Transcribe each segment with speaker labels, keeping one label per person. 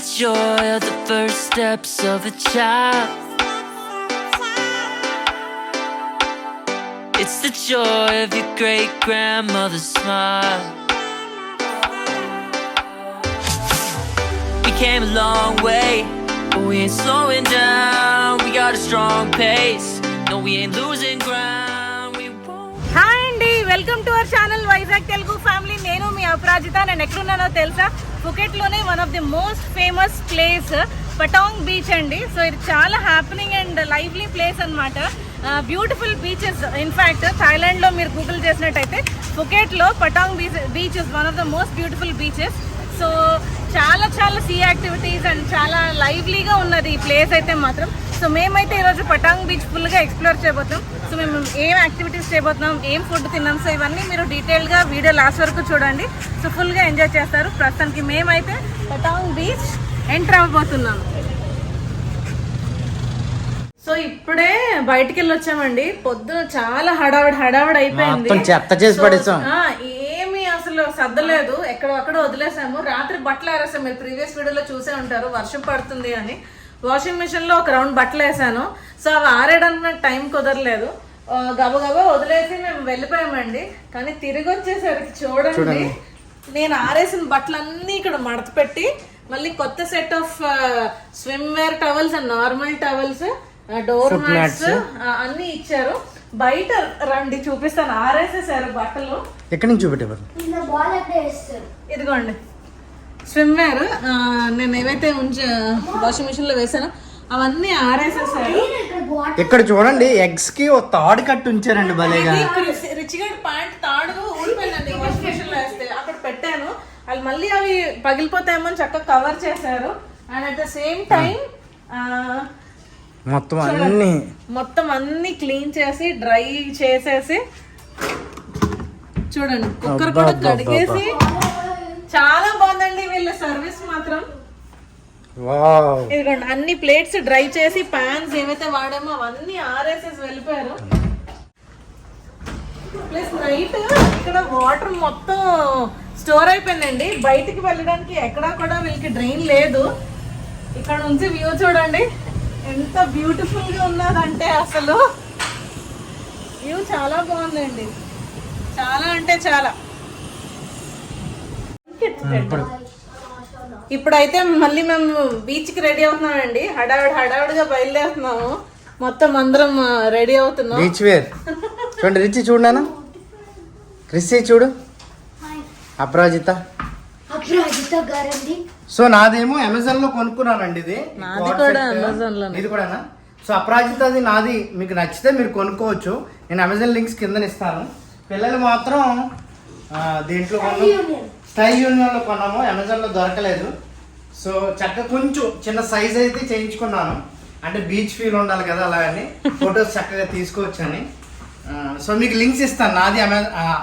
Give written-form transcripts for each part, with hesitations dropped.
Speaker 1: joy of the first steps of a child. It's the joy of your great-grandmother's smile. We came a long way, but we ain't slowing down. We got a strong pace, no we ain't losing ground. We won't.
Speaker 2: Hi అండి, welcome to our channel Vizag Telugu family. నేను మీ అపరాజిత. నేను ఎక్కడున్నానో తెలుసా? ఫుకెట్లోనే one of the most famous place Patong beach అండి. So ఇది చాలా హ్యాపెనింగ్ అండ్ లైవ్లీ ప్లేస్ అనమాట. Beautiful beaches. ఇన్ఫ్యాక్ట్ థాయిలాండ్లో మీరు గూగుల్ చేసినట్టయితే ఫుకెట్లో Patong beach is one of the most beautiful beaches. So చాలా చాలా సీ యాక్టివిటీస్ అండ్ చాలా లైవ్లీగా ఉన్నది ఈ ప్లేస్ అయితే మాత్రం. సో మేమైతే ఈరోజు పటాంగ్ బీచ్ ఫుల్గా ఎక్స్ప్లోర్ చేయబోతున్నాం. సో మేము ఏం యాక్టివిటీస్ చేయబోతున్నాం, ఏం ఫుడ్ తిన్నాం, సో ఇవన్నీ మీరు డీటెయిల్గా వీడియో లాస్ట్ వరకు చూడండి. సో ఫుల్గా ఎంజాయ్ చేస్తారు. ప్రస్తుతానికి మేమైతే పటాంగ్ బీచ్ ఎంటర్ అవ్వబోతున్నాం. సో ఇప్పుడే బయటికి వెళ్ళి వచ్చామండి. పొద్దున చాలా హడావిడి అయిపోయింది. ఏమి అసలు సర్దలేదు, ఎక్కడక్కడ వదిలేసాము. రాత్రి బట్టలు ఆరేసాము. మీరు ప్రీవియస్ వీడియోలో చూసే ఉంటారు, వర్షం పడుతుంది అని. వాషింగ్ మిషన్ లో ఒక రౌండ్ బట్టలు వేసాను. సో అవి ఆరేయడానికి నాకు టైం కుదరలేదు. గబగబా వదిలేసి మేము వెళ్ళిపోయామండి. కానీ తిరిగి వచ్చేసరికి చూడండి, నేను ఆరేసిన బట్టలన్నీ ఇక్కడ మడత పెట్టి మళ్ళీ కొత్త set of swimwear towels and normal towels, door mats అన్ని ఇచ్చారు. బయట రండి చూపిస్తాను. ఆరేసేసారు బట్టలు.
Speaker 3: ఎక్కడి నుంచి చూపెట్టారు?
Speaker 2: ఇదిగోండి స్విమ్ వేర్. నేను ఏవైతే వాషింగ్ మిషన్ లో వేసానో అవన్నీ ఆరేసేసారు.
Speaker 3: ఇక్కడ చూడండి, ఎగ్స్ కి ఒక తాడు కట్టి ఉంచారండి భలేగా.
Speaker 2: రిచ్ గడ్ ప్యాంట్ తాడు ఊడిపోయిందండి వాషింగ్ మిషన్ లో వేస్తే. అక్కడ పెట్టాను. వాళ్ళు మళ్ళీ అవి పగిలిపోతాయేమో అని చక్కగా కవర్ చేశారు. And at the same time మొత్తం అన్ని క్లీన్ చేసి డ్రై చేసేసి చూడండి. కుక్కర్ కూడా కడిగేసి చాలా బాగుందండి వీళ్ళ సర్వీస్ మాత్రం. ఇదిగోండి అన్ని ప్లేట్స్ డ్రై చేసి ప్యాన్స్ ఏవైతే వాడామో అవన్నీ ఆర్ఎస్ఎస్ వెళ్ళిపోయారు. ప్లస్ నైట్ ఇక్కడ వాటర్ మొత్తం స్టోర్ అయిపోయిందండి. బయటికి వెళ్ళడానికి ఎక్కడా కూడా వీళ్ళకి డ్రైన్ లేదు. ఇక్కడ నుంచి వ్యూ చూడండి ఎంత బ్యూటిఫుల్ గా ఉన్నదంటే అసలు వ్యూ చాలా బాగుందండి. చాలా అంటే చాలా. ఇప్పుడైతే మళ్ళీ మేము బీచ్ కి రెడీ అవుతున్నామండి. హడావిడిగా బయలుదేరుతున్నాము. మొత్తం అందరం రెడీ అవుతున్నాం.
Speaker 3: బీచ్ వేర్ చూడండి. రిచి చూడనా, రిచి చూడు. అపరాజిత సో నాదేమో అమెజాన్ లో కొనుక్కున్నానండి. ఇది ఇది కూడానా? సో అపరాజితది నాది. మీకు నచ్చితే మీరు కొనుక్కోవచ్చు. నేను అమెజాన్ లింక్స్ కింద ఇస్తాను. పిల్లలు మాత్రం దీంట్లో స్టైల్ యూనియన్ లో కొన్నాము. అమెజాన్ లో దొరకలేదు. సో చక్కగా కొంచెం చిన్న సైజ్ అయితే చేయించుకున్నాను. అంటే బీచ్ ఫీల్ ఉండాలి కదా, అలాగని ఫొటోస్ చక్కగా తీసుకోవచ్చని. సో మీకు లింక్స్ ఇస్తాను. నాది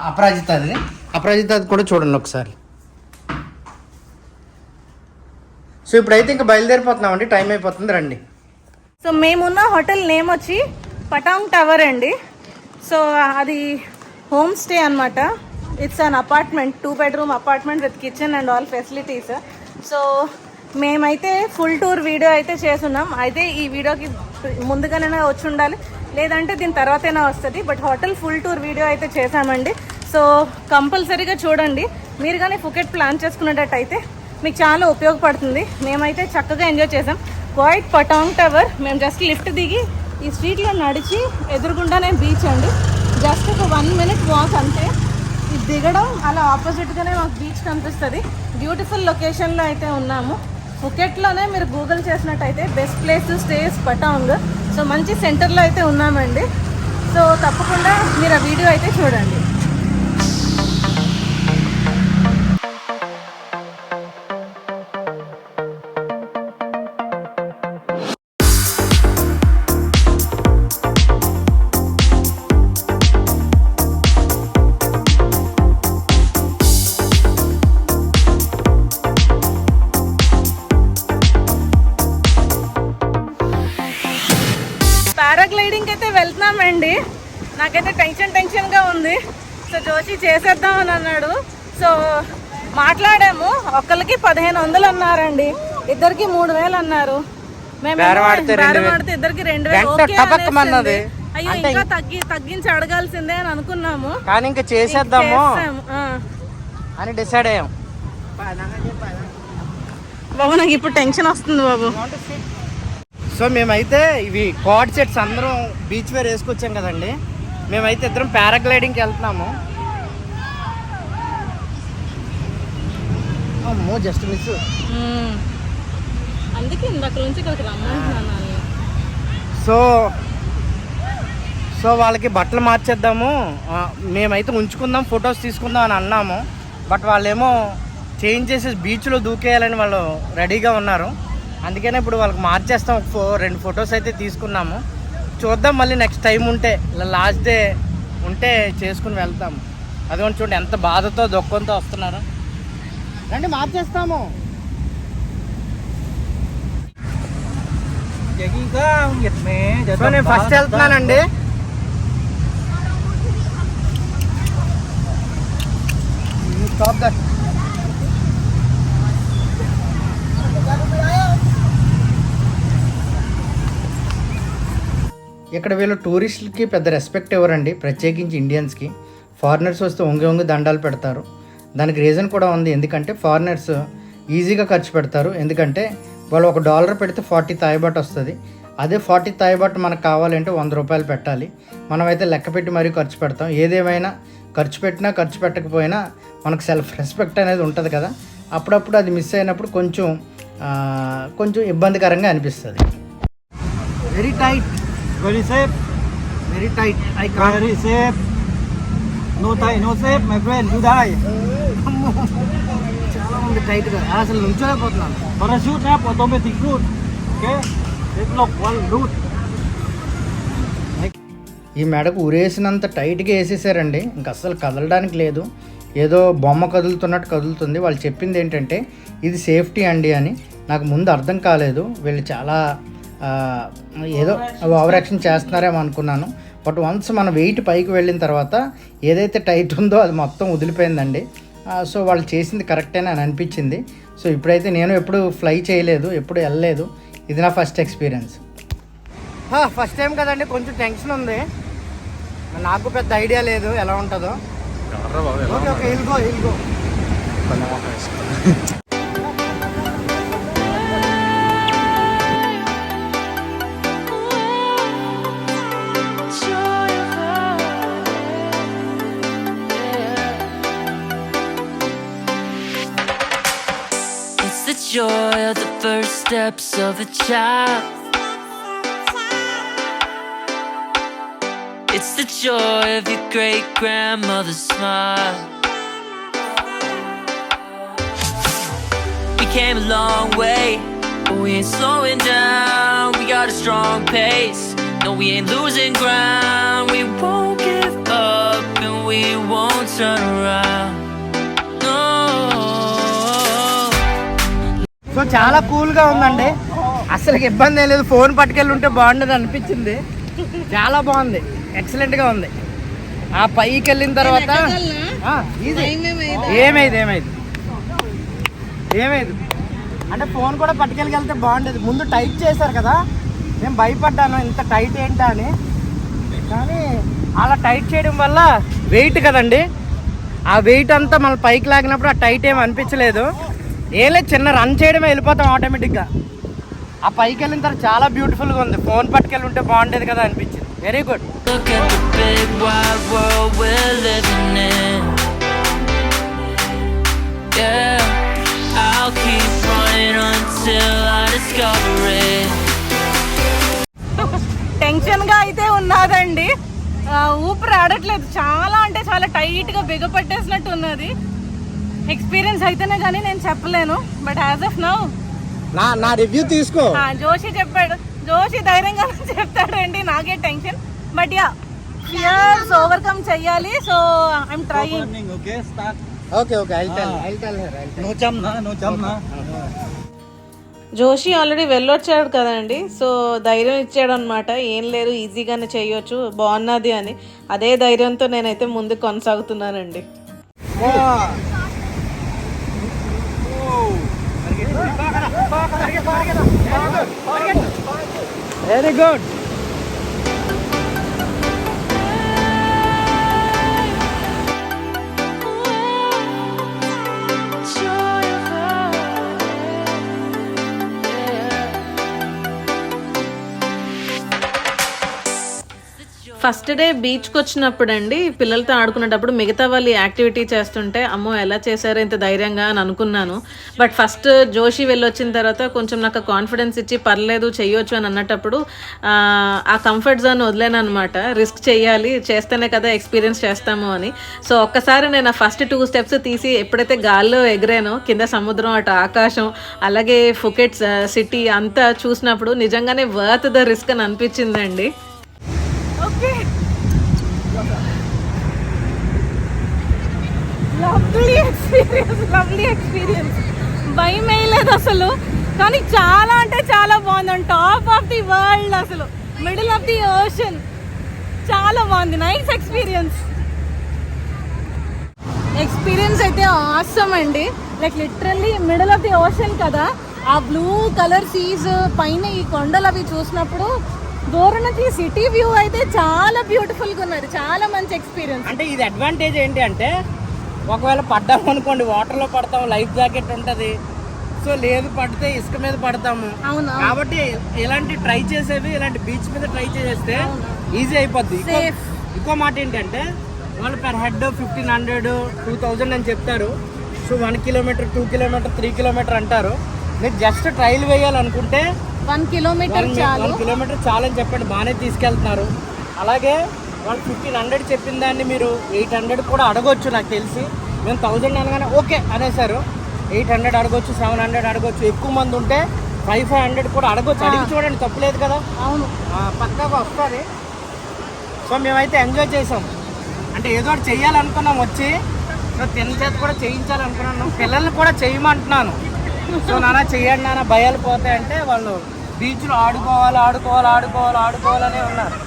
Speaker 3: అపరాజితది. అపరాజితది కూడా చూడండి ఒకసారి. సో ఇప్పుడైతే ఇంకా బయలుదేరిపోతున్నాం అండి. టైం అయిపోతుంది, రండి.
Speaker 2: సో మేమున్న హోటల్ నేమ్ వచ్చి పటాంగ్ టవర్ అండి. సో అది హోమ్ స్టే అనమాట. It's an apartment, 2 bedroom apartment with kitchen and all facilities. So మేమైతే ఫుల్ టూర్ వీడియో అయితే చేస్తున్నాం. అయితే ఈ వీడియోకి ముందుగానే వచ్చి ఉండాలి, లేదంటే దీని తర్వాతైనా వస్తుంది. But hotel full tour video అయితే చేసామండి. సో కంపల్సరీగా చూడండి. మీరు కానీ ఫుకెట్ ప్లాన్ చేసుకునేటట్టయితే మీకు చాలా ఉపయోగపడుతుంది. మేమైతే చక్కగా ఎంజాయ్ చేసాం. Quite Patong Tower. మేము జస్ట్ లిఫ్ట్ దిగి ఈ స్ట్రీట్లో నడిచి ఎదురుగుండానే బీచ్ అండి. జస్ట్ ఒక 1 minute వాక్ అంతే. ఇది దిగడం అలా ఆపోజిట్గానే మాకు బీచ్ కనిపిస్తుంది. బ్యూటిఫుల్ లొకేషన్లో అయితే ఉన్నాము. ఫుకెట్లోనే మీరు గూగుల్ చేసినట్టయితే best place to stays పటాంగ్. So మంచి సెంటర్లో అయితే ఉన్నామండి. సో తప్పకుండా మీరు ఆ వీడియో అయితే చూడండి. పారాగ్లైడింగ్ అయితే వెళ్తున్నామండి. నాకైతే టెన్షన్గా ఉంది. సో జోషి చేసేద్దామని అన్నాడు. సో మాట్లాడాము. ఒకరికి 1500 అన్నారండి. ఇద్దరికి 3,000 అన్నారు.
Speaker 3: బేరమాడితే
Speaker 2: బేరమాడితే ఇద్దరికి 2,000
Speaker 3: వెంట
Speaker 2: ఓకే
Speaker 3: టపక్కమన్నది.
Speaker 2: అనేసింది. అయ్యో ఇంకా తగ్గించి అడగాల్సిందే అని అనుకున్నాము,
Speaker 3: కానీ ఇంకా చేసేద్దాము
Speaker 2: చేసాము.
Speaker 3: అని డిసైడ్ అయ్యాం.
Speaker 2: బాబు నాకు ఇప్పుడు టెన్షన్ వస్తుంది బాబు.
Speaker 3: సో మేమైతే ఇవి కార్డ్ సెట్స్ అందరం బీచ్ వేర్ వేసుకొచ్చాం కదండి. మేమైతే ఇద్దరం పారాగ్లైడింగ్కి వెళ్తున్నాము. అమ్మో జస్ట్ మిస్.
Speaker 2: అందుకే ఇందాక నుంచి ఇక్కడికి రమ్మంటున్నాను.
Speaker 3: సో వాళ్ళకి బట్టలు మార్చేద్దాము, మేమైతే ఉంచుకుందాం, ఫొటోస్ తీసుకుందాం అని అన్నాము. బట్ వాళ్ళేమో చేంజ్ చేసి బీచ్లో దూకేయాలని వాళ్ళు రెడీగా ఉన్నారు. అందుకనే ఇప్పుడు వాళ్ళకి మార్చేస్తాం. 2 ఫొటోస్ అయితే తీసుకున్నాము. చూద్దాం, మళ్ళీ నెక్స్ట్ టైం ఉంటే లాస్ట్ డే ఉంటే చేసుకుని వెళ్తాము. అదిగోండి చూడండి ఎంత బాధతో దుఃఖంతో వస్తున్నారు. రండి మార్చేస్తాము. సో నేను ఫస్ట్ వెళ్తున్నానండి. ఇక్కడ వీళ్ళు టూరిస్టులకి పెద్ద రెస్పెక్ట్ ఇవ్వరండి, ప్రత్యేకించి ఇండియన్స్కి. ఫారినర్స్ వస్తే ఒంగి దండాలు పెడతారు. దానికి రీజన్ కూడా ఉంది, ఎందుకంటే ఫారినర్స్ ఈజీగా ఖర్చు పెడతారు. ఎందుకంటే వాళ్ళు $1 పెడితే 40 థాయ్ బాట్ వస్తుంది. అదే 40 థాయ్ బాట్ మనకు కావాలంటే ₹100 పెట్టాలి. మనమైతే లెక్క పెట్టి మరీ ఖర్చు పెడతాం. ఏదేమైనా ఖర్చు పెట్టినా ఖర్చు పెట్టకపోయినా మనకు సెల్ఫ్ రెస్పెక్ట్ అనేది ఉంటుంది కదా. అప్పుడప్పుడు అది మిస్ అయినప్పుడు కొంచెం ఇబ్బందికరంగా అనిపిస్తుంది. Very tight,
Speaker 4: Very safe,
Speaker 3: very tight. I can't.
Speaker 4: very safe. No tie, no safe, my friend. You die.
Speaker 3: చాలా ఉంది టైట్గా, అసలు నుంచోలేకపోతున్నాను.
Speaker 4: Parachute have automatic route. Okay? Deadlock one route.
Speaker 3: ఈ మెడకు ఉరేసినంత టైట్గా వేసేసారండి, ఇంక అస్సలు కదలడానికి లేదు. ఏదో బొమ్మ కదులుతున్నట్టు కదులుతుంది. వాళ్ళు చెప్పింది ఏంటంటే ఇది సేఫ్టీ అండి అని. నాకు ముందు అర్థం కాలేదు. వీళ్ళు చాలా ఏదో ఓవర్ యాక్షన్ చేస్తున్నారేమో అనుకున్నాను. బట్ వన్స్ మన వెయిట్ పైకి వెళ్ళిన తర్వాత ఏదైతే టైట్ ఉందో అది మొత్తం వదిలిపోయిందండి. సో వాళ్ళు చేసింది కరెక్టేనా అని అనిపించింది. సో ఇప్పుడైతే నేను ఎప్పుడు ఫ్లై చేయలేదు, ఎప్పుడు వెళ్ళలేదు. ఇది నా ఫస్ట్ ఎక్స్పీరియన్స్. ఫస్ట్ టైం కదండి, కొంచెం టెన్షన్ ఉంది. నాకు పెద్ద ఐడియా లేదు ఎలా ఉంటుందో. ఓకే ఇల్గో
Speaker 1: It's the joy of the first steps of a child. It's the joy of your great grandmother's smile. We came a long way, but we ain't slowing down. We got a strong pace. No, we ain't losing ground. We won't give up and we won't turn around. No.
Speaker 3: So చాలా కూల్గా ఉందండి, అసలు ఇబ్బంది ఏం లేదు. Phone పట్టుకెళ్ళి ఉంటే బాగుండేది అనిపించింది. చాలా బాగుంది, ఎక్సలెంట్గా ఉంది. ఆ పైకి వెళ్ళిన తర్వాత ఏమైంది అంటే ఫోన్ కూడా పట్టుకెళ్ళి బాగుండేది. ముందు టైట్ చేశారు కదా, నేను భయపడ్డాను ఇంత టైట్ ఏంటా అని. కానీ అలా టైట్ చేయడం వల్ల వెయిట్ కదండి, ఆ వెయిట్ అంతా మన పైకి లాగినప్పుడు ఆ టైట్ ఏమి అనిపించలేదు. ఏం లేదు, చిన్న రన్ చేయడమే, వెళ్ళిపోతాం ఆటోమేటిక్గా. ఆ పైకి వెళ్ళిన తర్వాత చాలా బ్యూటిఫుల్గా ఉంది. ఫోన్ పట్టుకెళ్ళి ఉంటే బాగుండేది కదా అనిపించింది. Very good.
Speaker 1: Look at the big wide world we're living in. Yeah, I'll keep running until I discover it.
Speaker 2: టెన్షన్గా అయితే ఉన్నదండి, ఊపిరి ఆడట్లేదు. చాలా అంటే చాలా టైట్గా బిగపట్టేసినట్టు ఉన్నది. ఎక్స్పీరియన్స్ అయితేనే కానీ నేను చెప్పలేను. బట్ యాజ్ ఆఫ్ నౌ
Speaker 3: నా రివ్యూ తీసుకో.
Speaker 2: జోషి చెప్పాడు, జోషి ధైర్యంగా చెప్తాడండి. నాకే tension, but ya fears overcome చెయ్యాలి. So I'm trying.
Speaker 4: Okay, start.
Speaker 3: Okay I'll tell her.
Speaker 4: No jump na.
Speaker 2: Joshi already వెళ్ళొచ్చాడు కదండి, సో ధైర్యం ఇచ్చాడు అనమాట. ఏం లేదు, ఈజీగానే చేయొచ్చు, బాగున్నది అని. అదే ధైర్యంతో నేనైతే ముందు కొనసాగుతున్నానండి.
Speaker 3: Very good.
Speaker 2: ఫస్ట్ డే బీచ్కి వచ్చినప్పుడు అండి పిల్లలతో ఆడుకునేటప్పుడు మిగతా వాళ్ళు యాక్టివిటీ చేస్తుంటే అమ్మో ఎలా చేశారో ఇంత ధైర్యంగా అని అనుకున్నాను. బట్ ఫస్ట్ జోషి వెళ్ళొచ్చిన తర్వాత కొంచెం నాకు కాన్ఫిడెన్స్ ఇచ్చి పర్లేదు చెయ్యొచ్చు అని అన్నటప్పుడు ఆ కంఫర్ట్ జోన్ వదిలేను అనమాట. రిస్క్ చేయాలి, చేస్తేనే కదా ఎక్స్పీరియన్స్ చేస్తాము అని. సో ఒక్కసారి నేను ఆ ఫస్ట్ 2 స్టెప్స్ తీసి ఎప్పుడైతే గాల్లో ఎగిరానో కింద సముద్రం అటు ఆకాశం అలాగే ఫుకెట్ సిటీ అంతా చూసినప్పుడు నిజంగానే వర్త్ ద రిస్క్ అని అనిపించిందండి. Okay, lovely experience. భయం వేయలేదు అసలు, కానీ చాలా అంటే చాలా బాగుంది. టాప్ ఆఫ్ ది వరల్డ్, అసలు మిడిల్ ఆఫ్ ది ఓషన్, చాలా బాగుంది. నైస్ ఎక్స్పీరియన్స్ అయితే ఆసమ్ అండి. Like literally middle of the ocean కదా, ఆ బ్లూ కలర్ సీస్ పైన ఈ కొండలు అవి చూసినప్పుడు దూరం నుంచి సిటీ వ్యూ అయితే చాలా బ్యూటిఫుల్గా ఉన్నది. చాలా మంచి ఎక్స్పీరియన్స్.
Speaker 3: అంటే ఇది అడ్వాంటేజ్ ఏంటి అంటే ఒకవేళ పడ్డాము అనుకోండి, వాటర్లో పడతాము, లైఫ్ జాకెట్ ఉంటుంది. సో లేదు పడితే ఇసుక మీద పడతాము.
Speaker 2: అవును,
Speaker 3: కాబట్టి ఇలాంటి ట్రై చేసేవి ఇలాంటి బీచ్ మీద ట్రై చేస్తే ఈజీ అయిపోద్ది. ఇంకో మాట ఏంటంటే వాళ్ళు పర్ హెడ్ 1500, 2000 అని చెప్తారు. సో 1 కిలోమీటర్, 2 కిలోమీటర్, 3 కిలోమీటర్ అంటారు. మీరు జస్ట్ ట్రైల్ వేయాలనుకుంటే
Speaker 2: 1 కిలోమీటర్
Speaker 3: చాలని చెప్పండి, బాగానే తీసుకెళ్తున్నారు. అలాగే వాళ్ళు 1500 చెప్పిన దాన్ని మీరు 800 కూడా అడగొచ్చు. నాకు తెలిసి మేము 1000 అనగానే ఓకే అనేసారు. 800 అడగొచ్చు, 700 అడగొచ్చు. ఎక్కువ మంది ఉంటే 500 కూడా అడగొచ్చు. అడిగి చూడండి, తప్పులేదు కదా.
Speaker 2: అవును,
Speaker 3: పక్కాగా వస్తుంది. సో మేమైతే ఎంజాయ్ చేసాం. అంటే ఏదో ఒకటి చెయ్యాలనుకున్నాం వచ్చి. సో తిన్న చేత కూడా చేయించాలనుకున్నాను. పిల్లల్ని కూడా చేయమంటున్నాను. సో నాన్న చెయ్యండి నాన్న, భయాలు పోతాయంటే వాళ్ళు బీచ్లో ఆడుకోవాలనే ఉన్నారు.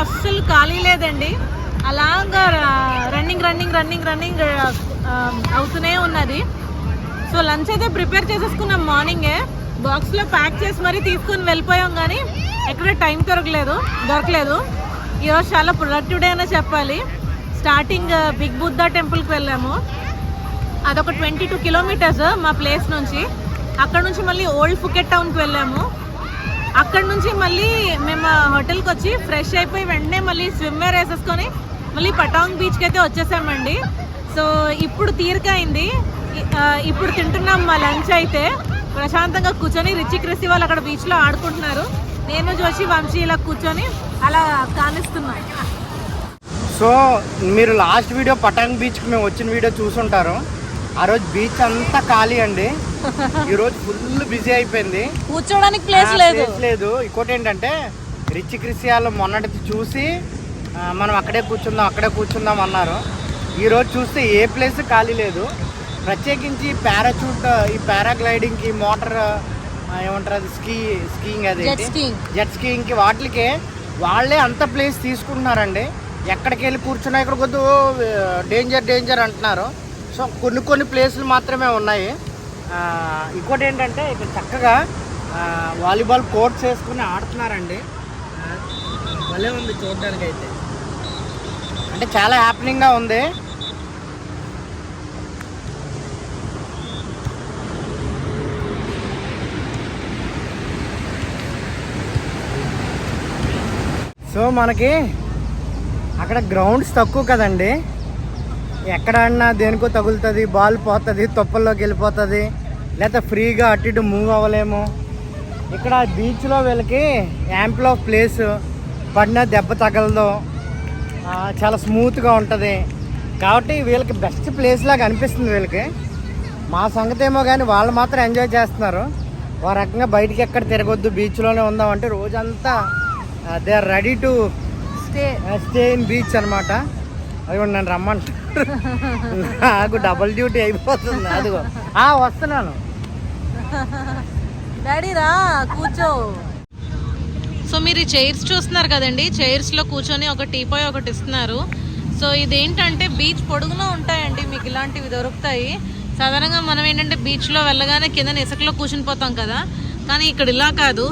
Speaker 2: అస్సలు ఖాళీ లేదండి. అలాగా రన్నింగ్ అవుతూనే ఉన్నది. సో లంచ్ అయితే ప్రిపేర్ చేసేసుకున్నాం. మార్నింగే బాక్స్లో ప్యాక్ చేసి మరీ తీసుకుని వెళ్ళిపోయాం, కానీ ఎక్కడ టైం దొరకలేదు. ఈరోజు చాలా ప్రొడక్టివ్ డే అనే చెప్పాలి. స్టార్టింగ్ బిగ్ బుద్ధా టెంపుల్కి వెళ్ళాము. అదొక 22 కిలోమీటర్స్ మా ప్లేస్ నుంచి. అక్కడ నుంచి మళ్ళీ ఓల్డ్ ఫుకెట్ టౌన్కి వెళ్ళాము. అక్కడ నుంచి మళ్ళీ మేము హోటల్కి వచ్చి ఫ్రెష్ అయిపోయి వెంటనే మళ్ళీ స్విమ్వేర్ వేసేసుకొని మళ్ళీ పటాంగ్ బీచ్కి అయితే వచ్చేసామండి. సో ఇప్పుడు తీరిక అయింది. ఇప్పుడు తింటున్నాం మా లంచ్. అయితే ప్రశాంతంగా కూర్చొని రిచి క్రిసి వాళ్ళు అక్కడ బీచ్లో ఆడుకుంటున్నారు. నేను చూసి వంశీ ఇలా కూర్చొని అలా కానిస్తున్నాం.
Speaker 3: సో మీరు లాస్ట్ వీడియో పటాంగ్ బీచ్కి మేము వచ్చిన వీడియో చూసుంటారు. ఆ రోజు బీచ్ అంతా ఖాళీ అండి. ఈ రోజు ఫుల్ బిజీ అయిపోయింది,
Speaker 2: కూర్చోడానికి ప్లేస్
Speaker 3: లేదు. ఇంకోటి ఏంటంటే రిచి క్రిసియాలో మొన్నటి చూసి మనం అక్కడే కూర్చుందాం అన్నారు. ఈరోజు చూస్తే ఏ ప్లేస్ ఖాళీ లేదు. ప్రత్యేకించి పారాచూట్, ఈ పారాగ్లైడింగ్కి, మోటార్ ఏమంటారు అది, స్కీయింగ్, అది జెట్ స్కీయింగ్కి, వాటికి వాళ్ళే అంత ప్లేస్ తీసుకుంటున్నారండి. ఎక్కడికి వెళ్ళి కూర్చున్నా ఇక్కడ కొద్ది డేంజర్ అంటున్నారు. సో కొన్ని ప్లేసులు మాత్రమే ఉన్నాయి. ఇంకోటి ఏంటంటే ఇక్కడ చక్కగా వాలీబాల్ కోర్ట్స్ వేసుకుని ఆడుతున్నారండి. భలే ఉంది చూడడానికి. అయితే అంటే చాలా హ్యాపీనింగ్గా ఉంది. సో మనకి అక్కడ గ్రౌండ్స్ తక్కువ కదండి. ఎక్కడ ఆడినా దేనికో తగులుతుంది, బాల్ పోతుంది, తొప్పల్లోకి వెళ్ళిపోతుంది, లేకపోతే ఫ్రీగా అటు ఇటు మూవ్ అవ్వలేము. ఇక్కడ బీచ్లో వీళ్ళకి యాంపుల్ ఆఫ్ ప్లేస్, పడిన దెబ్బ తగలదు, చాలా స్మూత్గా ఉంటుంది. కాబట్టి వీళ్ళకి బెస్ట్ ప్లేస్ లాగా అనిపిస్తుంది వీళ్ళకి. మా సంగతి ఏమో కానీ వాళ్ళు మాత్రం ఎంజాయ్ చేస్తున్నారు. ఓ రకంగా బయటికి ఎక్కడ తిరగొద్దు, బీచ్లోనే ఉందామంటే రోజంతా they are ready to stay in beach అనమాట. అది కూడా నన్ను రమ్మంటారు, నాకు డబుల్ డ్యూటీ అయిపోతుంది. అదిగో వస్తున్నాను.
Speaker 2: డాడీ రా కూర్చో. సో మీరు ఈ చైర్స్ చూస్తున్నారు కదండి, చైర్స్లో కూర్చొని ఒక టీపాయ్ ఒకటి ఇస్తున్నారు. సో ఇదేంటంటే బీచ్ పొడుగులో ఉంటాయండి, మీకు ఇలాంటివి దొరుకుతాయి. సాధారణంగా మనం ఏంటంటే బీచ్లో వెళ్ళగానే కింద ఇసుకలో కూర్చుని పోతాం కదా, కానీ ఇక్కడ ఇలా కాదు,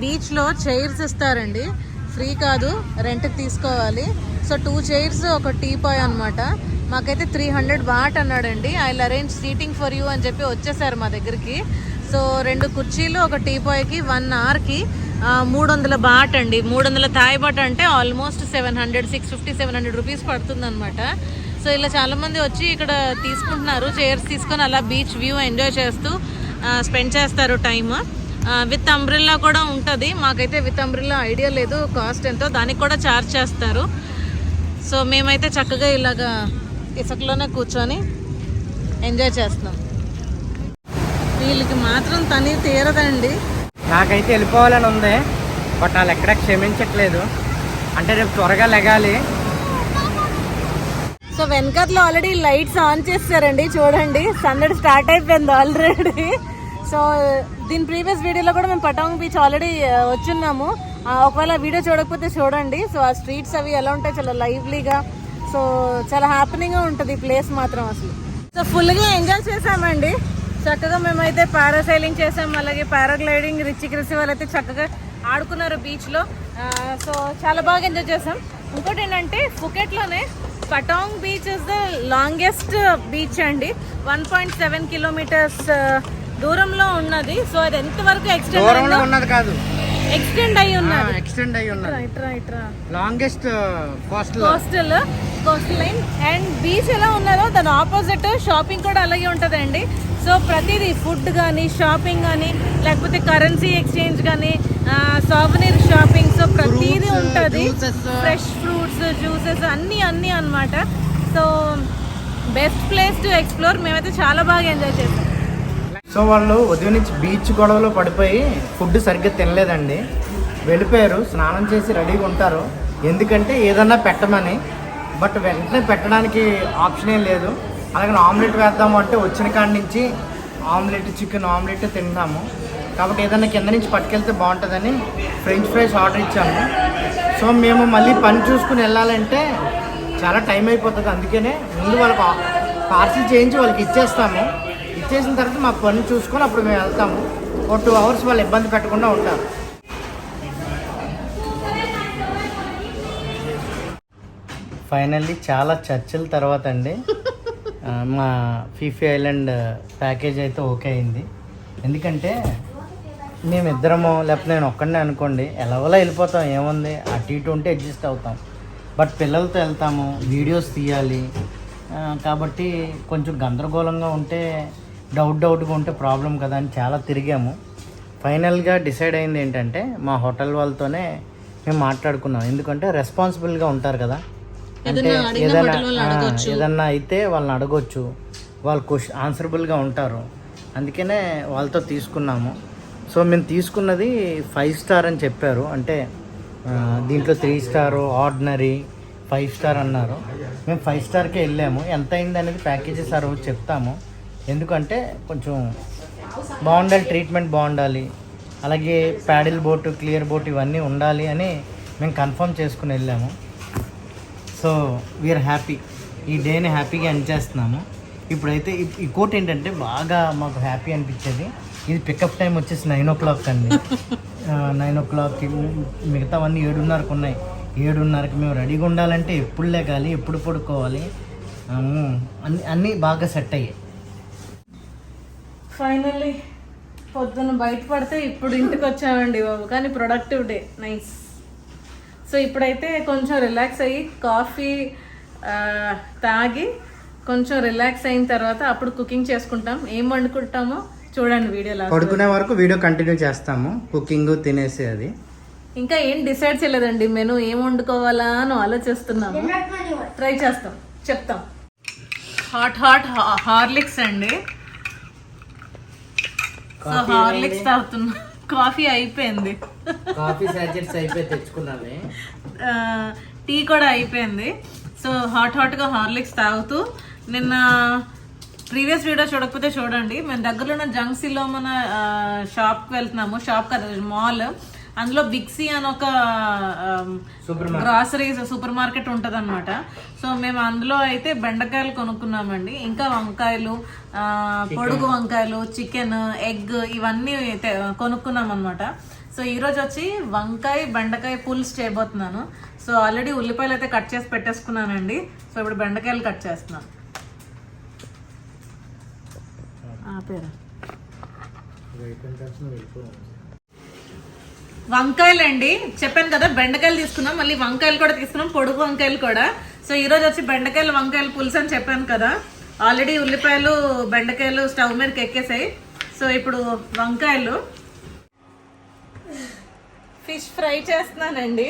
Speaker 2: బీచ్లో చైర్స్ ఇస్తారండి. ఫ్రీ కాదు, రెంట్కి తీసుకోవాలి. సో 2 చైర్స్ ఒక టీపాయ్ అనమాట. మాకైతే 300 బాట్ అన్నాడండి. I will arrange seating for you అని చెప్పి వచ్చేసారు మా దగ్గరికి. సో 2 కుర్చీలు ఒక టీపాయ్కి 1 అవర్కి 300 బాట్ అండి. 300 థాయ్ బాట్ అంటే ఆల్మోస్ట్ 650-700 రూపీస్ పడుతుంది అనమాట. సో ఇలా చాలామంది వచ్చి ఇక్కడ తీసుకుంటున్నారు, చైర్స్ తీసుకొని అలా బీచ్ వ్యూ ఎంజాయ్ చేస్తూ స్పెండ్ చేస్తారు టైమ్. విత్ అంబ్రిల్లా కూడా ఉంటుంది. మాకైతే విత్ అంబ్రిల్లా ఐడియా లేదు కాస్ట్ ఎంతో, దానికి కూడా ఛార్జ్ చేస్తారు. సో మేమైతే చక్కగా ఇలాగా ఇసుకలోనే కూర్చొని ఎంజాయ్ చేస్తున్నాం. వీళ్ళకి మాత్రం తని తీరదండి.
Speaker 3: నాకైతే వెళ్ళిపోవాలని ఉంది, బట్ వాళ్ళు ఎక్కడ క్షమించట్లేదు. అంటే రేపు త్వరగా లెగాలి.
Speaker 2: సో వెనకట్లో ఆల్రెడీ లైట్స్ ఆన్ చేస్తారండి, చూడండి సందడి స్టార్ట్ అయిపోయింది ఆల్రెడీ. సో దీని ప్రీవియస్ వీడియోలో కూడా మేము పటాంగ్ బీచ్ ఆల్రెడీ వచ్చున్నాము. ఒకవేళ వీడియో చూడకపోతే చూడండి. సో ఆ స్ట్రీట్స్ అవి ఎలా ఉంటాయి, చాలా లైవ్లీగా, సో చాలా హ్యాపీనింగ్గా ఉంటుంది ప్లేస్ మాత్రం అసలు. సో ఫుల్గా ఎంజాయ్ చేసామండి. చక్కగా మేమైతే పారాసైలింగ్ చేసాం, అలాగే పారాగ్లైడింగ్. రిచి వాళ్ళైతే చక్కగా ఆడుకున్నారు బీచ్లో. సో చాలా బాగా ఎంజాయ్ చేసాం. ఇంకోటి ఏంటంటే ఫుకెట్లోనే Patong beach is the longest beach అండి. 1.7 కిలోమీటర్స్ దూరంలో ఉన్నది. సో అది ఎంతవరకు ఎక్స్టెండ్ అయ్యి ఉన్నది,
Speaker 3: longest
Speaker 2: coastal line. And beach ఎలా ఉన్నదో దాని ఆపోజిట్ షాపింగ్ కూడా అలాగే ఉంటుందండి. సో ప్రతిదీ ఫుడ్ కానీ, షాపింగ్ కానీ, లేకపోతే కరెన్సీ ఎక్స్చేంజ్ కానీ, సావనీర్ షాపింగ్, సో ప్రతిదీ ఉంటుంది. ఫ్రెష్ ఫ్రూట్స్, జ్యూసెస్ అన్నీ అన్నమాట. So best place to explore. మేమైతే చాలా బాగా ఎంజాయ్ చేసాం.
Speaker 3: సో వాళ్ళు ఉదయం నుంచి బీచ్ గొడవలో పడిపోయి ఫుడ్ సరిగ్గా తినలేదండి, వెళ్ళిపోయారు. స్నానం చేసి రెడీగా ఉంటారు, ఎందుకంటే ఏదన్నా పెట్టమని. బట్ వెంటనే పెట్టడానికి ఆప్షన్ ఏం లేదు. అలాగే ఆమ్లెట్ వేద్దాము అంటే వచ్చిన కాడి నుంచి ఆమ్లెట్, చికెన్ ఆమ్లెట్ తింటాము. కాబట్టి ఏదన్నా కింద నుంచి పట్టుకెళ్తే బాగుంటుందని ఫ్రెంచ్ ఫ్రైస్ ఆర్డర్ ఇచ్చాము. సో మేము మళ్ళీ పని చూసుకుని వెళ్ళాలంటే చాలా టైం అయిపోతుంది. అందుకనే ముందు వాళ్ళకి పార్సిల్ చేయించి వాళ్ళకి ఇచ్చేస్తాము. ఇచ్చేసిన తర్వాత మా పని చూసుకొని అప్పుడు మేము వెళ్తాము. ఒక 2 అవర్స్ వాళ్ళు ఇబ్బంది పెట్టకుండా ఉంటారు. ఫైనల్లీ చాలా చర్చల తర్వాత అండి మా ఫీఫీ ఐలాండ్ ప్యాకేజ్ అయితే ఓకే అయింది. ఎందుకంటే మేమిద్దరమో లేకపోతే నేను ఒక్కడనే అనుకోండి, ఎలాగోలా వెళ్ళిపోతాం, ఏముంది, అటు ఇటు ఉంటే అడ్జస్ట్ అవుతాం. బట్ పిల్లలతో వెళ్తాము, వీడియోస్ తీయాలి, కాబట్టి కొంచెం గందరగోళంగా ఉంటే, డౌట్గా ఉంటే ప్రాబ్లం కదా అని చాలా తిరిగాము. ఫైనల్గా డిసైడ్ అయింది ఏంటంటే మా హోటల్ వాళ్ళతోనే మేము మాట్లాడుకున్నాం. ఎందుకంటే రెస్పాన్సిబుల్గా ఉంటారు కదా, అంటే ఏదన్నా అయితే వాళ్ళని అడగొచ్చు, వాళ్ళు ఆన్సరబుల్గా ఉంటారు. అందుకనే వాళ్ళతో తీసుకున్నాము. సో మేము తీసుకున్నది 5 స్టార్ అని చెప్పారు. అంటే దీంట్లో 3 స్టారు, ఆర్డినరీ, 5 స్టార్ అన్నారు. మేము 5 స్టార్కే వెళ్ళాము. ఎంత అయింది అనేది ప్యాకేజెస్ ఆ రోజు చెప్తాము. ఎందుకంటే కొంచెం బాగుండాలి, ట్రీట్మెంట్ బాగుండాలి, అలాగే ప్యాడిల్ బోటు, క్లియర్ బోట్ ఇవన్నీ ఉండాలి అని మేము కన్ఫర్మ్ చేసుకుని వెళ్ళాము. సో వీఆర్ హ్యాపీ, ఈ డేని హ్యాపీగా ఎంజాయ్ చేస్తున్నాము. ఇప్పుడైతే ఈ కోట్ ఏంటంటే బాగా మాకు హ్యాపీ అనిపించేది, ఇది పికప్ టైం వచ్చేసి 9 o'clock అండి. 9 o'clockకి, మిగతావన్నీ 7:30కు ఉన్నాయి. 7:30కి మేము రెడీగా ఉండాలంటే ఎప్పుడు లేగాలి, ఎప్పుడు పడుకోవాలి, అన్నీ బాగా సెట్ అయ్యాయి.
Speaker 2: ఫైనల్లీ పొద్దున్న బయటపడితే ఇప్పుడు ఇంటికి వచ్చామండి బాబు, కానీ ప్రొడక్టివ్ డే, నైస్. సో ఇప్పుడైతే కొంచెం రిలాక్స్ అయ్యి కాఫీ తాగి కొంచెం రిలాక్స్ అయిన తర్వాత అప్పుడు కుకింగ్ చేసుకుంటాం. ఏం వండుకుంటామో చూడండి వీడియోలో.
Speaker 3: పడుకునే వరకు వీడియో కంటిన్యూ చేస్తాము, కుకింగ్ తినేసి. అది
Speaker 2: ఇంకా ఏం డిసైడ్ చేయలేదండి, మెను ఏం వండుకోవాలా అని ఆలోచిస్తున్నాము. ట్రై చేస్తాం, చెప్తాం. హాట్ హార్లిక్స్ అండి, సో హార్లిక్స్ తాగుతున్నా. కాఫీ అయిపోయింది,
Speaker 3: కాఫీ సాచెట్స్ అయిపోయి తెచ్చుకున్నాను.
Speaker 2: టీ కూడా అయిపోయింది. సో హాట్గా హార్లిక్స్ తాగుతూ, నిన్న ప్రీవియస్ వీడియో చూడకపోతే చూడండి, మేము దగ్గరలో ఉన్న జంక్సీలో మన షాప్కి వెళ్తున్నాము. షాప్ కదా, మాల్. అందులో బిక్సీ అని ఒక గ్రాసరీస్ సూపర్ మార్కెట్ ఉంటుంది అనమాట. సో మేము అందులో అయితే బెండకాయలు కొనుక్కున్నామండి, ఇంకా వంకాయలు, పొడుగు వంకాయలు, చికెన్, ఎగ్ ఇవన్నీ కొనుక్కున్నాం అనమాట. సో ఈరోజు వచ్చి వంకాయ బెండకాయ పులుసు చేయబోతున్నాను. సో ఆల్రెడీ ఉల్లిపాయలు అయితే కట్ చేసి పెట్టేసుకున్నానండి. సో ఇప్పుడు బెండకాయలు కట్ చేస్తున్నాను. వంకాయలు అండి, చెప్పాను కదా బెండకాయలు తీసుకున్నాం, మళ్ళీ వంకాయలు కూడా తీసుకున్నాం, పొడుగు వంకాయలు కూడా. సో ఈ రోజు వచ్చి బెండకాయలు వంకాయలు పులుసు అని చెప్పాను కదా. ఆల్రెడీ ఉల్లిపాయలు బెండకాయలు స్టవ్ మీదకి ఎక్కేసాయి. సో ఇప్పుడు వంకాయలు, ఫిష్ ఫ్రై చేస్తున్నానండి.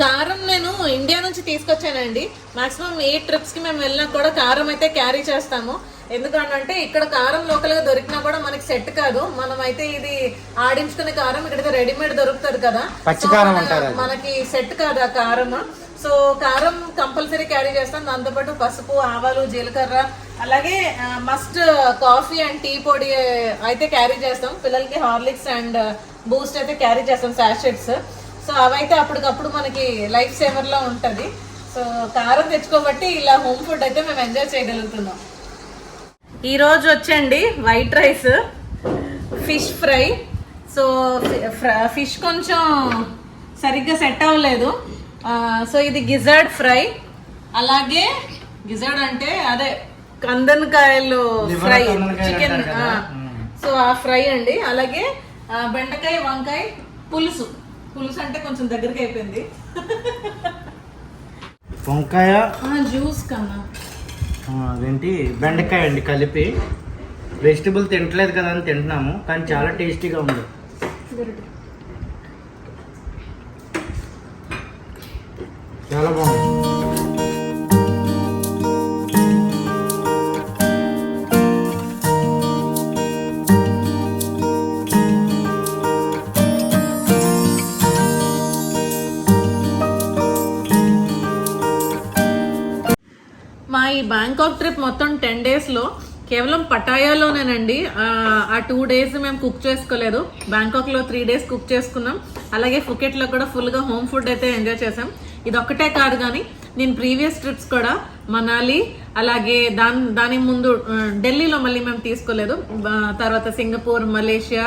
Speaker 2: కారం నేను ఇండియా నుంచి తీసుకొచ్చానండి. మాక్సిమం ఏ ట్రిప్స్ కి మేము వెళ్ళినా కూడా కారం అయితే క్యారీ చేస్తాము. ఎందుకంటే ఇక్కడ కారం లోకల్ గా దొరికినా కూడా మనకి సెట్ కాదు. మనం అయితే ఇది ఆడించుకునే కారం ఇక్కడ రెడీమేడ్ దొరుకుతుంది కదా, మనకి సెట్ కాదు ఆ కారం. సో కారం కంపల్సరీ క్యారీ చేస్తాం. దాంతోపాటు పసుపు, ఆవాలు, జీలకర్ర, అలాగే మస్ట్ కాఫీ అండ్ టీ పొడి అయితే క్యారీ చేస్తాం. పిల్లలకి హార్లిక్స్ అండ్ బూస్ట్ అయితే క్యారీ చేస్తాం, సాషెట్స్. సో అవైతే అప్పటికప్పుడు మనకి లైఫ్ సేవర్ లా ఉంటది. సో కారం తెచ్చుకోబట్టి ఇలా హోమ్ ఫుడ్ అయితే మేము ఎంజాయ్ చేయగలుగుతున్నాం. ఈ రోజు వచ్చండి white rice, fish fry. So fish కొంచెం సరిగ్గా సెట్ అవ్వలేదు. సో ఇది గిజర్డ్ ఫ్రై, అలాగే గిజర్డ్ అంటే అదే కందనకాయలు ఫ్రై, చికెన్. సో ఆ ఫ్రై అండి. అలాగే బెండకాయ వంకాయ పులుసు. పులుసు అంటే కొంచెం దగ్గరికి అయిపోయింది.
Speaker 3: వంకాయ
Speaker 2: జ్యూస్ కన్నా
Speaker 3: అదేంటి బెండకాయ అండి కలిపి. వెజిటబుల్ తింటలేదు కదా అని తింటున్నాము, కానీ చాలా టేస్టీగా ఉంది. చాలా బాగుంది.
Speaker 2: మా ఈ బ్యాంకాక్ ట్రిప్ మొత్తం 10 daysలో కేవలం పటాయాలోనేనండి. ఆ 2 days మేము కుక్ చేసుకోలేదు. బ్యాంకాక్లో 3 days కుక్ చేసుకున్నాం. అలాగే ఫుకెట్లో కూడా ఫుల్గా హోమ్ ఫుడ్ అయితే ఎంజాయ్ చేసాం. ఇది ఒక్కటే కాదు కానీ నేను ప్రీవియస్ ట్రిప్స్ కూడా మనాలి, అలాగే దాని ముందు ఢిల్లీలో మళ్ళీ మేము తీసుకోలేదు. తర్వాత Singapore, Malaysia,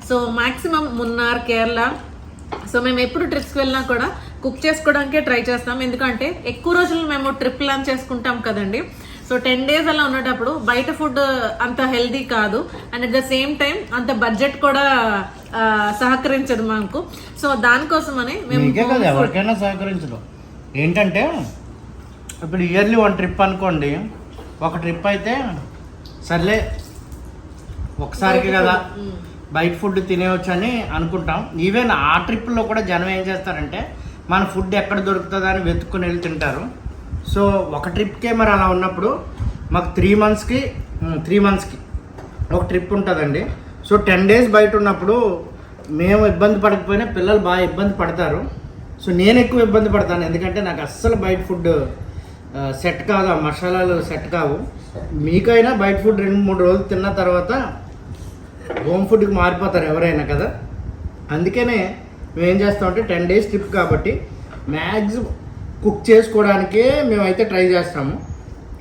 Speaker 2: so maximum Munnar, Kerala. So మేము ఎప్పుడు ట్రిప్స్కి వెళ్ళినా కూడా కుక్ చేసుకోవడానికే ట్రై చేస్తాం. ఎందుకంటే ఎక్కువ రోజులు మేము ట్రిప్ ప్లాన్ చేసుకుంటాం కదండి. సో 10 days అలా ఉన్నప్పుడు బయట ఫుడ్ అంత హెల్దీ కాదు, and at the same time అంత బడ్జెట్ కూడా సహకరించదు మనకు. సో దానికోసమని మేము
Speaker 3: ఎవరికైనా సహకరించదు. ఏంటంటే ఇప్పుడు ఇయర్లీ 1 ట్రిప్ అనుకోండి, ఒక ట్రిప్ అయితే సర్లే ఒకసారికి కదా బయట ఫుడ్ తినేవచ్చు అని అనుకుంటాం. ఈవెన్ ఆ ట్రిప్లో కూడా జనం ఏం చేస్తారంటే మన ఫుడ్ ఎక్కడ దొరుకుతుందో అని వెతుక్కుని వెళ్ళి తింటారు. సో ఒక ట్రిప్కే మరి అలా ఉన్నప్పుడు మాకు 3 monthsకి ఒక ట్రిప్ ఉంటుందండి. సో 10 days బయట ఉన్నప్పుడు మేము ఇబ్బంది పడకపోయినా పిల్లలు బాగా ఇబ్బంది పడతారు. సో నేను ఎక్కువ ఇబ్బంది పడతాను, ఎందుకంటే నాకు అస్సలు బయట ఫుడ్ సెట్ కాదు, ఆ మసాలాలు సెట్ కావు. మీకైనా బయట ఫుడ్ 2-3 రోజులు తిన్న తర్వాత హోమ్ ఫుడ్కి మారిపోతారు ఎవరైనా కదా. అందుకనే మేము ఏం చేస్తామంటే 10 days ట్రిప్ కాబట్టి మ్యాక్సిమం కుక్ చేసుకోవడానికే మేమైతే ట్రై చేస్తాము.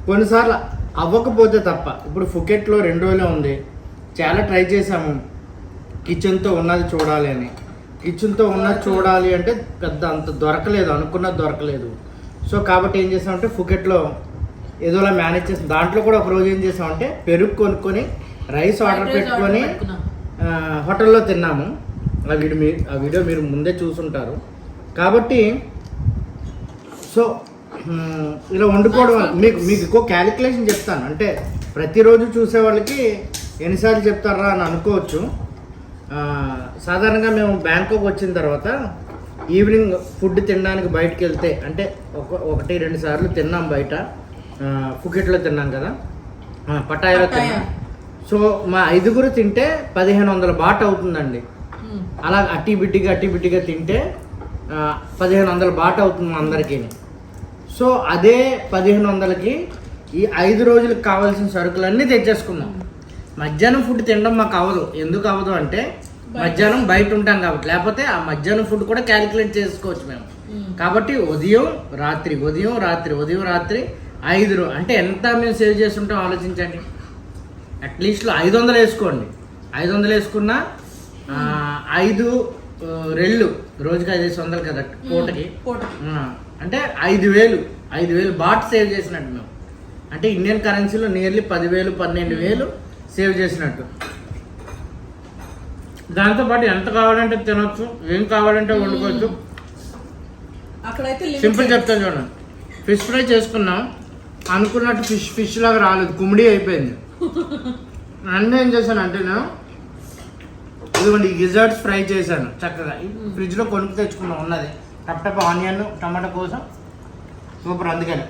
Speaker 3: కొన్నిసార్లు అవ్వకపోతే తప్ప. ఇప్పుడు ఫుకెట్లో 2 రోజులే ఉంది, చాలా ట్రై చేసాము కిచెన్తో ఉన్నది చూడాలి అని. కిచెన్తో ఉన్నది చూడాలి అంటే పెద్ద అంత దొరకలేదు, అనుకున్నది దొరకలేదు. సో కాబట్టి ఏం చేసామంటే ఫుకెట్లో ఏదోలా మేనేజ్ చేసాం. దాంట్లో కూడా ఒక రోజు ఏం చేసామంటే పెరుగు కొనుక్కొని రైస్ ఆర్డర్ పెట్టుకొని హోటల్లో తిన్నాము. ఆ వీడియో మీరు ముందే చూసుంటారు. కాబట్టి సో ఇలా వండుకోవడం మీకు ఎక్కువ క్యాలిక్యులేషన్ చెప్తాను. అంటే ప్రతిరోజు చూసే వాళ్ళకి ఎన్నిసార్లు చెప్తారా అని అనుకోవచ్చు. సాధారణంగా మేము బ్యాంకాక్ వచ్చిన తర్వాత ఈవినింగ్ ఫుడ్ తినడానికి బయటకు వెళ్తే అంటే 1-2 సార్లు తిన్నాం బయట. ఫుకెట్లో తిన్నాం కదా, పటాయాలో తిన్నాం. సో మా 5గురు తింటే 1500 బాట్ అవుతుందండి. అలా అట్టి బిట్టిగా తింటే 1500 బాట్ అవుతుంది అందరికీ. సో అదే 1500కి ఈ 5 రోజులకు కావాల్సిన సరుకులన్నీ తెచ్చేసుకున్నాం. మధ్యాహ్నం ఫుడ్ తినడం మాకు అవ్వదు. ఎందుకు అవ్వదు అంటే మధ్యాహ్నం బయట ఉంటాం కాబట్టి, లేకపోతే ఆ మధ్యాహ్నం ఫుడ్ కూడా క్యాలిక్యులేట్ చేసుకోవచ్చు మేము. కాబట్టి ఉదయం రాత్రి 5 అంటే ఎంత మేము సేవ్ చేస్తుంటాం ఆలోచించండి. అట్లీస్ట్లో 500 వేసుకోండి. 500 వేసుకున్నా 5 రెళ్ళు రోజుకి 500 కదా పూటకి. అంటే 5,000 బాట్ సేవ్ చేసినట్టు మేము. అంటే ఇండియన్ కరెన్సీలో నియర్లీ 10,000-12,000 సేవ్ చేసినట్టు. దాంతోపాటు ఎంత కావాలంటే తినొచ్చు, ఏం కావాలంటే వండుకోవచ్చు. సింపుల్ చెప్తాను చూడండి. ఫిష్ ఫ్రై చేసుకున్నాం, అనుకున్నట్టు ఫిష్ లాగా రాలేదు, కుమిడి అయిపోయింది. నన్ను ఏం చేశాను అంటే నేను ఇదిగోండి గిజర్ట్స్ ఫ్రై చేశాను చక్కగా. ఫ్రిడ్జ్లో కొనుక్కు తెచ్చుకున్నాం ఉన్నది. టప్ ఆనియన్ టమాటా కోసం సూపర్. అందుకని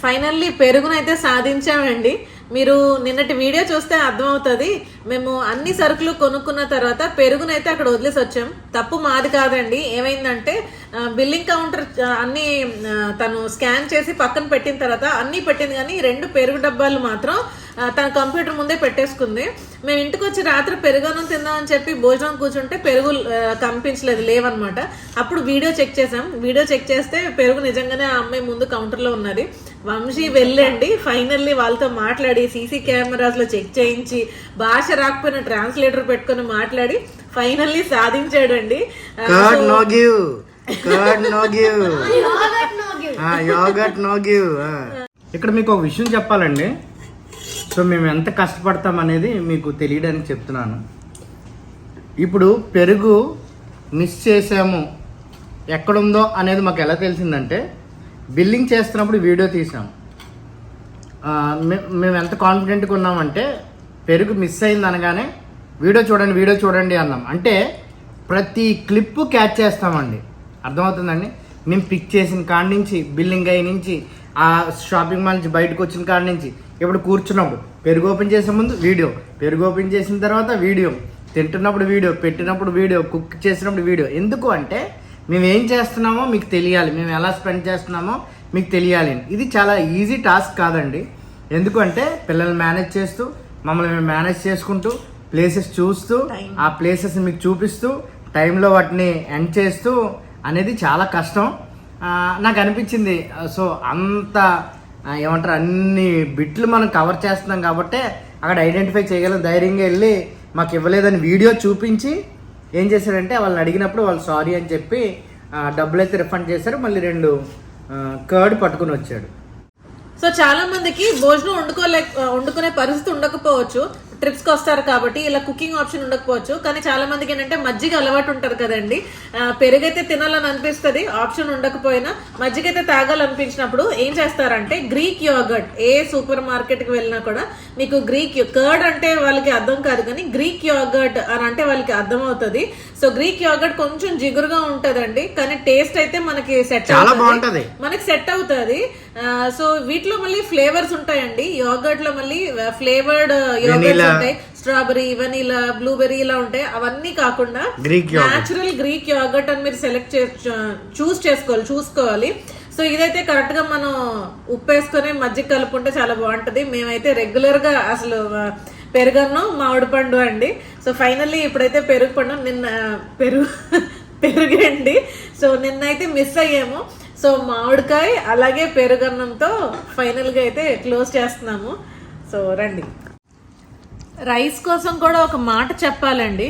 Speaker 2: ఫైనల్లీ పెరుగునైతే సాధించామండి. మీరు నిన్నటి వీడియో చూస్తే అర్థమవుతుంది. మేము అన్ని సరుకులు కొనుక్కున్న తర్వాత పెరుగునైతే అక్కడ వదిలేసి వచ్చాం. తప్పు మాది కాదండి. ఏమైందంటే బిల్లింగ్ కౌంటర్ అన్ని తను స్కాన్ చేసి పక్కన పెట్టిన తర్వాత అన్ని పెట్టింది, కానీ 2 పెరుగు డబ్బాలు మాత్రం తన కంప్యూటర్ ముందే పెట్టేసుకుంది. మేము ఇంటికి వచ్చి రాత్రి పెరుగన్నం తిందామని చెప్పి భోజనం కూర్చుంటే పెరుగు కనిపించలేదు, లేవన్నమాట. అప్పుడు వీడియో చెక్ చేసాం. వీడియో చెక్ చేస్తే పెరుగు నిజంగానే ఆ అమ్మాయి ముందు కౌంటర్లో ఉన్నది. వంశీ వెళ్ళండి ఫైనల్లీ వాళ్ళతో మాట్లాడి సీసీ కెమెరాస్ లో చెక్ చేయించి భాష రాకపోయిన ట్రాన్స్లేటర్ పెట్టుకుని మాట్లాడి ఫైనల్లీ సాధించాడండి.
Speaker 3: ఇక్కడ మీకు ఒక విషయం చెప్పాలండి. సో మేము ఎంత కష్టపడతాం అనేది మీకు తెలియడానికి చెప్తున్నాను. ఇప్పుడు పెరుగు మిస్ చేసాము ఎక్కడుందో అనేది మాకు ఎలా తెలిసిందంటే బిల్లింగ్ చేస్తున్నప్పుడు వీడియో తీసాం. మేము ఎంత కాన్ఫిడెంట్గా ఉన్నామంటే పెరుగు మిస్ అయింది అనగానే వీడియో చూడండి అన్నాం. అంటే ప్రతి క్లిప్పు క్యాచ్ చేస్తామండి, అర్థమవుతుందండి. మేము పిక్ చేసిన కాడి నుంచి, బిల్లింగ్ అయ్యి నుంచి, ఆ షాపింగ్ మాల్ నుంచి బయటకు వచ్చిన కాడి నుంచి, ఇప్పుడు కూర్చున్నప్పుడు పెరుగు ఓపెన్ చేసే ముందు వీడియో, పెరుగు ఓపెన్ చేసిన తర్వాత వీడియో, తింటున్నప్పుడు వీడియో, పెట్టినప్పుడు వీడియో, కుక్ చేసినప్పుడు వీడియో. ఎందుకు అంటే మేము ఏం చేస్తున్నామో మీకు తెలియాలి, మేము ఎలా స్పెండ్ చేస్తున్నామో మీకు తెలియాలి. ఇది చాలా ఈజీ టాస్క్ కాదండి. ఎందుకంటే పిల్లల్ని మేనేజ్ చేస్తూ, మమ్మల్ని మేము మేనేజ్ చేసుకుంటూ, ప్లేసెస్ చూస్తూ, ఆ ప్లేసెస్ మీకు చూపిస్తూ, టైంలో వాటిని ఎండ్ చేస్తూ అనేది చాలా కష్టం. నాకు అనిపించింది. సో అంత ఏమంటారు, అన్ని బిట్లు మనం కవర్ చేస్తున్నాం కాబట్టి అక్కడ ఐడెంటిఫై చేయగలం. ధైర్యంగా వెళ్ళి మాకు ఇవ్వలేదని వీడియో చూపించి ఏం చేశారంటే వాళ్ళని అడిగినప్పుడు వాళ్ళు సారీ అని చెప్పి డబ్బులు అయితే రిఫండ్ చేశారు. మళ్ళీ 2 కర్డ్ పట్టుకుని వచ్చాడు.
Speaker 2: సో చాలా మందికి భోజనం వండుకునే పరిస్థితి ఉండకపోవచ్చు, ట్రిప్స్కి వస్తారు కాబట్టి ఇలా కుకింగ్ ఆప్షన్ ఉండకపోవచ్చు. కానీ చాలా మందికి ఏంటంటే మజ్జిగ అలవాటు ఉంటారు కదండి. పెరుగైతే తినాలని అనిపిస్తుంది, ఆప్షన్ ఉండకపోయినా మజ్జిగైతే తాగాలనిపించినప్పుడు ఏం చేస్తారంటే గ్రీక్ యోగర్ట్. ఏ సూపర్ మార్కెట్కి వెళ్ళినా కూడా మీకు గ్రీక్ కర్డ్ అంటే వాళ్ళకి అర్థం కాదు, కానీ గ్రీక్ యోగర్ట్ అని అంటే వాళ్ళకి అర్థం అవుతుంది. సో గ్రీక్ యోగర్ట్ కొంచెం జిగురుగా ఉంటదండి, కానీ టేస్ట్ అయితే మనకి సెట్ అవుతుంది, మనకి సెట్ అవుతుంది. సో వీటిలో మళ్ళీ ఫ్లేవర్స్ ఉంటాయండి. యోగర్ట్ లో మళ్ళీ ఫ్లేవర్డ్ యోగర్ట్స్ ఉంటాయి, స్ట్రాబెరీ, వెనిలా, బ్లూబెర్రీ ఇలా ఉంటాయి. అవన్నీ కాకుండా న్యాచురల్ గ్రీక్ యోగర్ట్ అని మీరు సెలెక్ట్ చూసుకోవాలి. సో ఇదైతే కరెక్ట్ గా మనం ఉప్పు వేసుకొని మజ్జిగ కలుపుకుంటే చాలా బాగుంటది. మేమైతే రెగ్యులర్ గా అసలు పెరుగన్నం, మామిడి పండు అండి. సో ఫైనల్లీ ఇప్పుడైతే పెరుగు పండు, నిన్న పెరుగండి. సో నిన్నైతే మిస్ అయ్యాము. సో మామిడికాయ అలాగే పెరుగన్నంతో ఫైనల్ గా అయితే క్లోజ్ చేస్తున్నాము. సో రండి. రైస్ కోసం కూడా ఒక మాట చెప్పాలండి.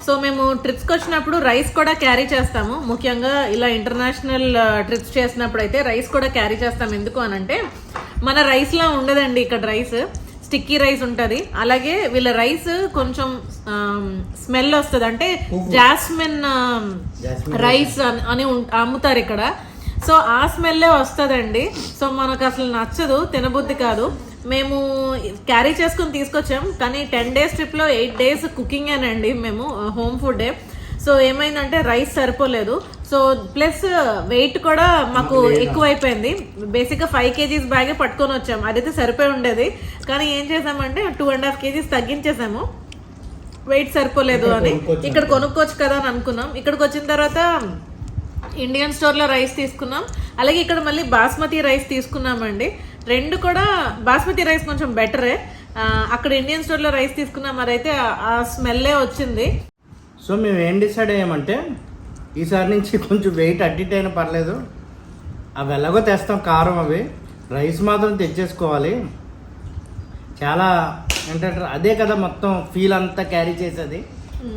Speaker 2: సో మేము ట్రిప్స్కి వచ్చినప్పుడు రైస్ కూడా క్యారీ చేస్తాము. ముఖ్యంగా ఇలా ఇంటర్నేషనల్ ట్రిప్స్ చేసినప్పుడు అయితే రైస్ కూడా క్యారీ చేస్తాం. ఎందుకు అనంటే మన రైస్లా ఉండదండి ఇక్కడ. రైస్ స్టిక్కీ రైస్ ఉంటుంది. అలాగే వీళ్ళ రైస్ కొంచెం స్మెల్ వస్తుంది, అంటే జాస్మిన్ రైస్ అని అమ్ముతారు ఇక్కడ. సో ఆ స్మెల్లే వస్తుందండి. సో మనకు అసలు నచ్చదు, తినబుద్ధి కాదు. మేము క్యారీ చేసుకొని తీసుకొచ్చాం, కానీ 10 days ట్రిప్లో 8 days కుకింగ్ అనండి మేము హోమ్ ఫుడ్డే. సో ఏమైందంటే రైస్ సరిపోలేదు, సో ప్లస్ వెయిట్ కూడా మాకు ఎక్కువైపోయింది. బేసిక్గా 5 kgs బ్యాగే పట్టుకొని వచ్చాము, అదైతే సరిపోయి ఉండేది. కానీ ఏం చేసామంటే 2.5 kgs తగ్గించేసాము, వెయిట్ సరిపోలేదు అని. ఇక్కడ కొనుక్కోవచ్చు కదా అని అనుకున్నాం. ఇక్కడికి వచ్చిన తర్వాత ఇండియన్ స్టోర్లో రైస్ తీసుకున్నాం, అలాగే ఇక్కడ మళ్ళీ బాస్మతి రైస్ తీసుకున్నామండి. రెండు కూడా బాస్మతి రైస్ కొంచెం బెటరే. అక్కడ ఇండియన్ స్టోర్లో రైస్ తీసుకున్నాం, అదైతే ఆ స్మెల్లే వచ్చింది.
Speaker 3: సో మేము ఏం డిసైడ్ అయ్యామంటే ఈసారి నుంచి కొంచెం వెయిట్ అడ్డిట్ అయినా పర్లేదు, అవి ఎలాగో తెస్తాం కారం, అవి రైస్ మాత్రం తెచ్చేసుకోవాలి. చాలా ఏంటంటే అదే కదా మొత్తం ఫీల్ అంతా క్యారీ చేసేది,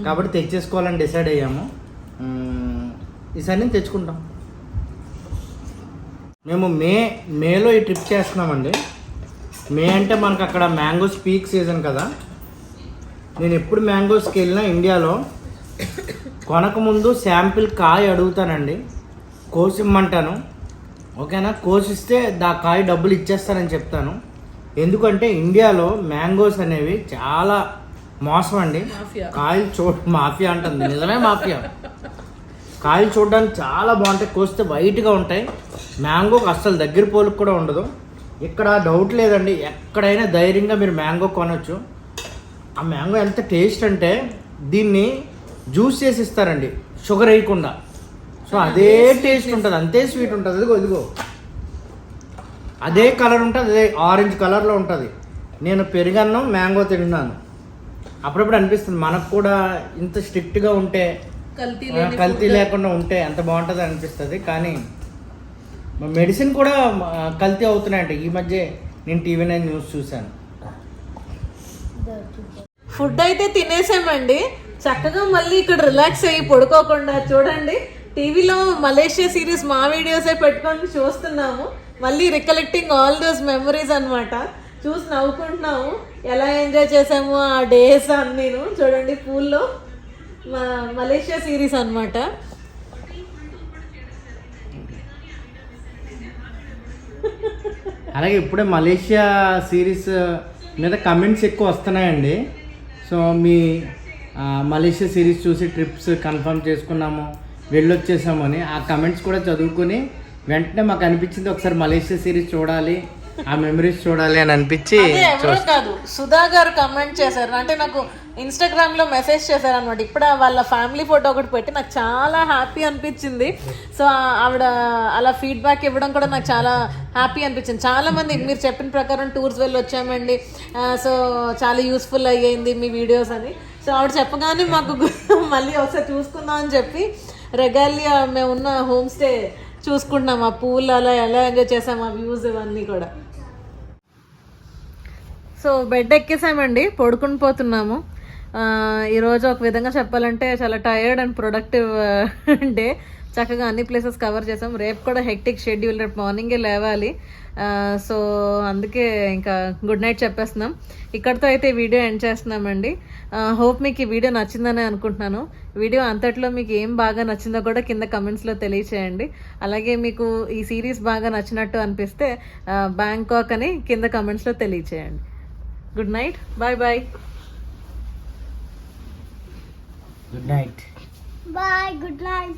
Speaker 3: కాబట్టి తెచ్చేసుకోవాలని డిసైడ్ అయ్యాము. ఈసారి నేను తెచ్చుకుంటాం. మేము మేలో ఈ ట్రిప్ చేస్తున్నామండి. మే అంటే మనకు అక్కడ మ్యాంగోస్ పీక్ సీజన్ కదా. నేను ఎప్పుడు మ్యాంగోస్కి వెళ్ళినా ఇండియాలో కొనకముందు శాంపిల్ కాయ అడుగుతానండి, కోసిమ్మంటాను. ఓకేనా, కోసిస్తే దా కాయ డబ్బులు ఇచ్చేస్తానని చెప్తాను. ఎందుకంటే ఇండియాలో మ్యాంగోస్ అనేవి చాలా మోసం అండి. కాయలు మాఫియా అంటుంది, నిజమే మాఫియా. కాయలు చూడడానికి చాలా బాగుంటాయి, కోస్తే వైట్గా ఉంటాయి. మ్యాంగోకి అస్సలు దగ్గర పోలిక కూడా ఉండదు. ఇక్కడ డౌట్ లేదండి, ఎక్కడైనా ధైర్యంగా మీరు మ్యాంగో కొనవచ్చు. ఆ మ్యాంగో ఎంత టేస్ట్ అంటే దీన్ని జ్యూస్ చేసి ఇస్తారండి, షుగర్ వేయకుండా. సో అదే టేస్ట్ ఉంటుంది, అంతే స్వీట్ ఉంటుంది. ఇదిగో అదే కలర్ ఉంటుంది, అదే ఆరెంజ్ కలర్లో ఉంటుంది. నేను పెరుగన్నం మ్యాంగో తిన్నాను, అప్పుడప్పుడు అనిపిస్తుంది మనకు కూడా ఇంత స్ట్రిక్ట్గా ఉంటే, కల్తీ లేకుండా ఉంటే ఎంత బాగుంటుంది అనిపిస్తుంది. కానీ మెడిసిన్ కూడా కల్తీ అవుతున్నాయంట ఈ మధ్య. నేను TV9 న్యూస్ చూశాను.
Speaker 2: ఫుడ్ అయితే తినేసామండి, చక్కగా మళ్ళీ ఇక్కడ రిలాక్స్ అయ్యి పడుకోకుండా చూడండి టీవీలో మలేషియా సిరీస్ మా వీడియోసే పెట్టుకొని చూస్తున్నాము. మళ్ళీ రికలెక్టింగ్ ఆల్ దోస్ మెమరీస్ అనమాట. చూసి నవ్వుకుంటున్నాము, ఎలా ఎంజాయ్ చేసాము ఆ డేస్ అన్నీను. చూడండి పూల్లో మలేషియా సిరీస్ అనమాట.
Speaker 3: అలాగే ఇప్పుడే మలేషియా సిరీస్ మీద కమెంట్స్ ఎక్కువ వస్తున్నాయండి. సో మీ మలేషియా సిరీస్ చూసి ట్రిప్స్ కన్ఫర్మ్ చేసుకున్నాము, వెళ్ళొచ్చేసాము అని ఆ కమెంట్స్ కూడా చదువుకుని వెంటనే మాకు అనిపించింది ఒకసారి మలేషియా సిరీస్ చూడాలి, ఆ మెమరీస్ చూడాలి అని అనిపించి.
Speaker 2: ఎవరో కాదు, సుధా గారు కమెంట్ చేశారు, అంటే నాకు ఇన్స్టాగ్రామ్ లో మెసేజ్ చేశారు అనమాట. ఇప్పుడు వాళ్ళ ఫ్యామిలీ ఫోటో ఒకటి పెట్టి నాకు చాలా హ్యాపీ అనిపించింది. సో ఆవిడ అలా ఫీడ్బ్యాక్ ఇవ్వడం కూడా నాకు చాలా హ్యాపీ అనిపించింది. చాలా మంది మీరు చెప్పిన ప్రకారం టూర్స్ వెళ్ళి వచ్చామండి, సో చాలా యూస్ఫుల్ అయ్యింది మీ వీడియోస్ అని. సో ఆవిడ చెప్పగానే మాకు మళ్ళీ ఒకసారి చూసుకుందాం అని చెప్పి రెగాలియా మేము ఉన్న హోమ్ స్టే చూసుకుంటున్నాం. ఆ పూల్ అలా ఎలా ఎంజాయ్ చేసాం, ఆ వ్యూస్ ఇవన్నీ కూడా. సో బెడ్ ఎక్కేసామండి, పడుకుని పోతున్నాము. ఈరోజు ఒక విధంగా చెప్పాలంటే చాలా టైర్డ్ అండ్ ప్రొడక్టివ్ డే. చక్కగా అన్ని ప్లేసెస్ కవర్ చేసాం. రేపు కూడా హెక్టిక్ షెడ్యూల్, రేపు మార్నింగే లేవాలి. సో అందుకే ఇంకా గుడ్ నైట్ చెప్పేస్తున్నాం. ఇక్కడితో అయితే వీడియో ఎండ్ చేస్తున్నామండి. హోప్ మీకు ఈ వీడియో నచ్చిందని అనుకుంటున్నాను. వీడియో అంతట్లో మీకు ఏం బాగా నచ్చిందో కూడా కింద కమెంట్స్లో తెలియచేయండి. అలాగే మీకు ఈ సిరీస్ బాగా నచ్చినట్టు అనిపిస్తే బ్యాంకాక్ అని కింద కమెంట్స్లో తెలియచేయండి. Good night, bye bye.
Speaker 3: Good night,
Speaker 5: bye, good night.